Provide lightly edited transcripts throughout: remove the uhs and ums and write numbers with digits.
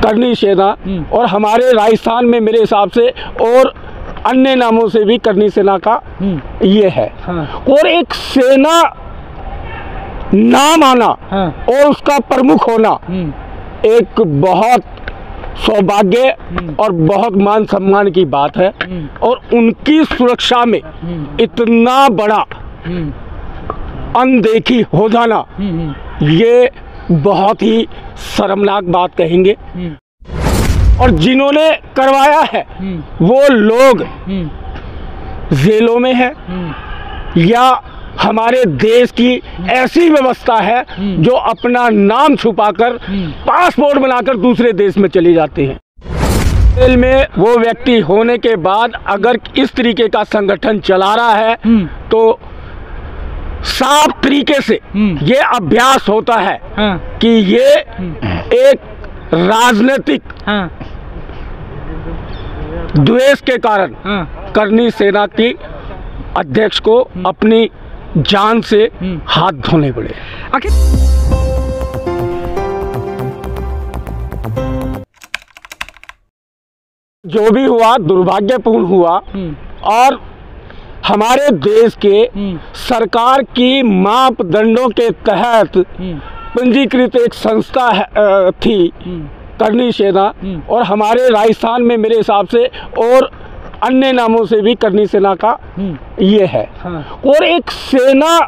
करनी सेना और हमारे राजस्थान में मेरे हिसाब से और अन्य नामों से भी करनी सेना का ये है। और एक सेना नाम आना और उसका प्रमुख होना एक बहुत सौभाग्य और बहुत मान सम्मान की बात है। और उनकी सुरक्षा में इतना बड़ा अनदेखी हो जाना ये बहुत ही शर्मनाक बात कहेंगे। और जिन्होंने करवाया है वो लोग जेलों में है या हमारे देश की ऐसी व्यवस्था है जो अपना नाम छुपाकर पासपोर्ट बनाकर दूसरे देश में चले जाते हैं। जेल में वो व्यक्ति होने के बाद अगर इस तरीके का संगठन चला रहा है तो साफ तरीके से ये अभ्यास होता है कि ये एक राजनीतिक द्वेष के कारण करनी सेना की अध्यक्ष को अपनी जान से हाथ धोने पड़े। जो भी हुआ दुर्भाग्यपूर्ण हुआ और हमारे देश के सरकार की मापदंडों के तहत पंजीकृत एक संस्था थी करनी सेना और हमारे राजस्थान में मेरे हिसाब से और अन्य नामों से भी करनी सेना का ये है। और एक सेना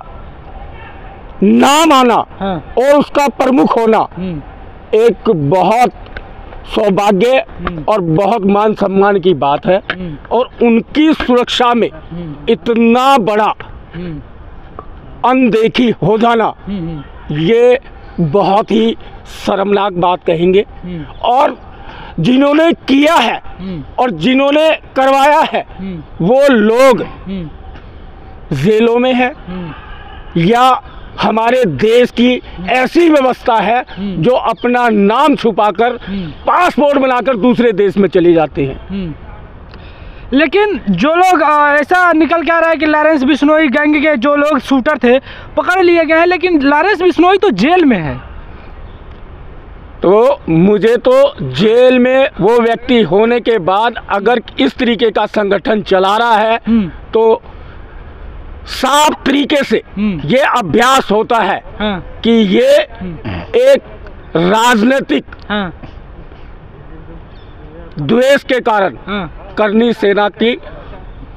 नाम आना और उसका प्रमुख होना एक बहुत सौभाग्य और बहुत मान सम्मान की बात है। और उनकी सुरक्षा में इतना बड़ा अनदेखी हो जाना ये बहुत ही शर्मनाक बात कहेंगे। और जिन्होंने किया है और जिन्होंने करवाया है वो लोग जेलों में है या हमारे देश की ऐसी व्यवस्था है जो अपना नाम छुपाकर पासपोर्ट बनाकर दूसरे देश में चले जाते हैं। लेकिन जो लोग ऐसा निकल के आ रहा है कि लॉरेंस बिश्नोई गैंग के जो लोग शूटर थे पकड़ लिए गए हैं, लेकिन लॉरेंस बिश्नोई तो जेल में है। तो मुझे तो जेल में वो व्यक्ति होने के बाद अगर इस तरीके का संगठन चला रहा है तो साफ तरीके से ये अभ्यास होता है कि ये एक राजनीतिक द्वेष के कारण करनी सेना की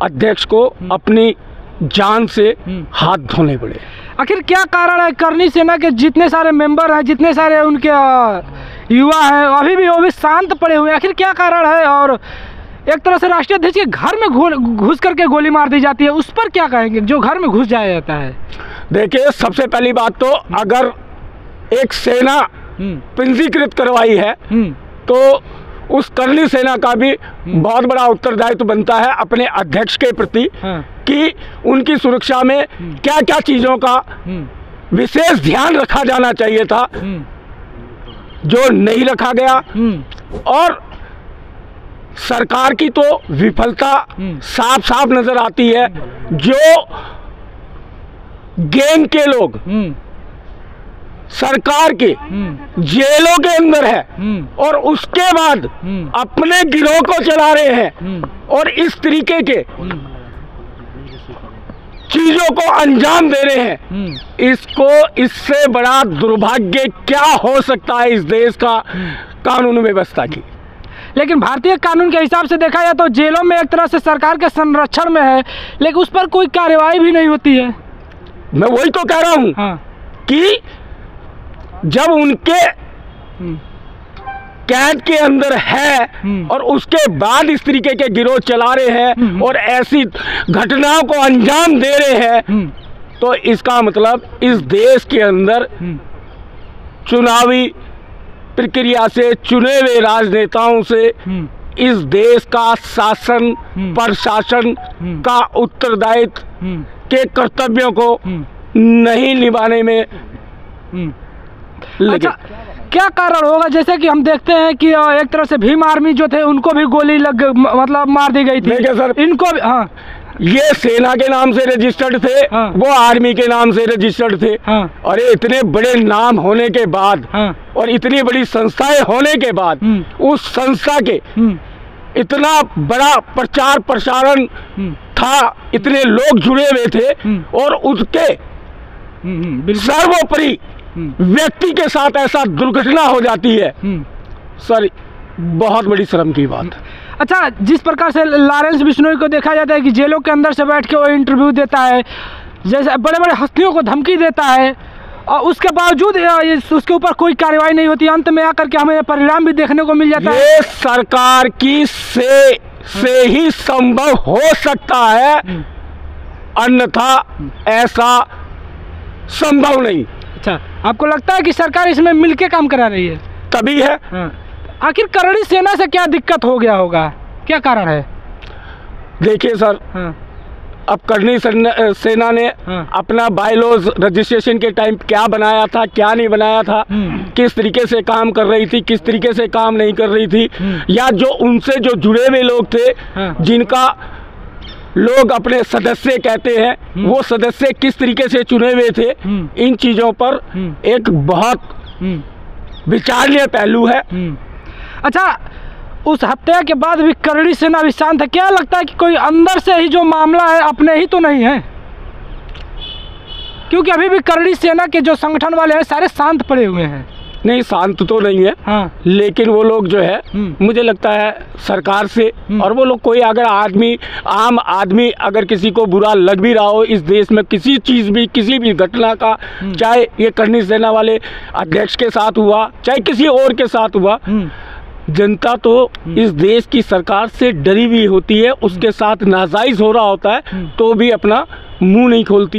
अध्यक्ष को अपनी जान से हाथ धोने पड़े। आखिर क्या कारण है? करनी सेना के जितने सारे मेंबर हैं, जितने सारे उनके युवा हैं, अभी भी वो भी शांत पड़े हुए हैं। आखिर क्या कारण है? और एक तरह से राष्ट्रीय अध्यक्ष के घर में घुस करके गोली मार दी जाती है, उस पर क्या कहेंगे जो घर में घुस जाया जाता है? देखिए, सबसे पहली बात तो अगर एक सेना पंजीकृत करवाई है तो उस करनी सेना का भी बहुत बड़ा उत्तरदायित्व बनता है अपने अध्यक्ष के प्रति कि उनकी सुरक्षा में क्या क्या चीज़ों का विशेष ध्यान रखा जाना चाहिए था जो नहीं रखा गया। और सरकार की तो विफलता साफ साफ नजर आती है। जो गैंग के लोग सरकार के जेलों के अंदर है और उसके बाद अपने गिरोह को चला रहे हैं और इस तरीके के चीजों को अंजाम दे रहे हैं, इससे बड़ा दुर्भाग्य क्या हो सकता है इस देश का कानून व्यवस्था की। लेकिन भारतीय कानून के हिसाब से देखा जाए तो जेलों में एक तरह से सरकार के संरक्षण में है, लेकिन उस पर कोई कार्रवाई भी नहीं होती है। मैं वही तो कह रहा हूं कि जब उनके कैद के अंदर है और उसके बाद इस तरीके के गिरोह चला रहे हैं और ऐसी घटनाओं को अंजाम दे रहे हैं तो इसका मतलब इस देश के अंदर चुनावी प्रक्रिया से चुने हुए राजनेताओं से इस देश का शासन प्रशासन का उत्तरदायित्व के कर्तव्यों को नहीं निभाने में अच्छा, क्या कारण होगा? जैसे कि हम देखते हैं कि एक तरह से भीम आर्मी जो थे उनको भी गोली मतलब मार दी गई थी। देखिए सर, इनको भी ये सेना के नाम से रजिस्टर्ड थे, हाँ। वो आर्मी के नाम से रजिस्टर्ड थे। हाँ। और ये इतने बड़े नाम होने के बाद, हाँ। और इतनी बड़ी संस्थाएं होने के बाद, उस संस्था के इतना बड़ा प्रचार प्रसारण था, इतने लोग जुड़े हुए थे, और उसके सर्वोपरि व्यक्ति के साथ ऐसा दुर्घटना हो जाती है सर, बहुत बड़ी शर्म की बात। अच्छा, जिस प्रकार से लॉरेंस बिश्नोई को देखा जाता है कि जेलों के अंदर से बैठ के वो इंटरव्यू देता है, जैसे बड़े बड़े हस्तियों को धमकी देता है, और उसके बावजूद उसके ऊपर कोई कार्रवाई नहीं होती, अंत में आकर के हमें परिणाम भी देखने को मिल जाता है। ये सरकार की से ही संभव हो सकता है, अन्यथा ऐसा संभव नहीं। अच्छा, आपको लगता है कि सरकार इसमें मिलके काम करा रही है? तभी है। हाँ। आखिर करणी सेना से क्या दिक्कत हो गया होगा, क्या कारण है? देखिए सर, हाँ। अब करणी सेना ने अपना बायलॉज रजिस्ट्रेशन के टाइम क्या बनाया था, क्या नहीं बनाया था, किस तरीके से काम कर रही थी, किस तरीके से काम नहीं कर रही थी, या जो उनसे जो जुड़े हुए लोग थे, जिनका लोग अपने सदस्य कहते हैं, वो सदस्य किस तरीके से चुने हुए थे, इन चीज़ों पर एक बहुत विचारणीय पहलू है। अच्छा, उस हत्या के बाद भी करणी सेना भी शांत है, क्या लगता है कि कोई अंदर से ही जो मामला है अपने ही तो नहीं है? क्योंकि अभी भी करणी सेना के जो संगठन वाले हैं सारे शांत पड़े हुए हैं। नहीं, शांत तो नहीं है। हाँ। लेकिन वो लोग जो है, मुझे लगता है सरकार से, और वो लोग कोई अगर आम आदमी अगर किसी को बुरा लग भी रहा हो इस देश में किसी चीज़ भी, किसी भी घटना का, चाहे ये करणी सेना वाले अध्यक्ष के साथ हुआ, चाहे किसी और के साथ हुआ, जनता तो इस देश की सरकार से डरी हुई होती है, उसके साथ नाजायज हो रहा होता है तो भी अपना मुंह नहीं खोलती।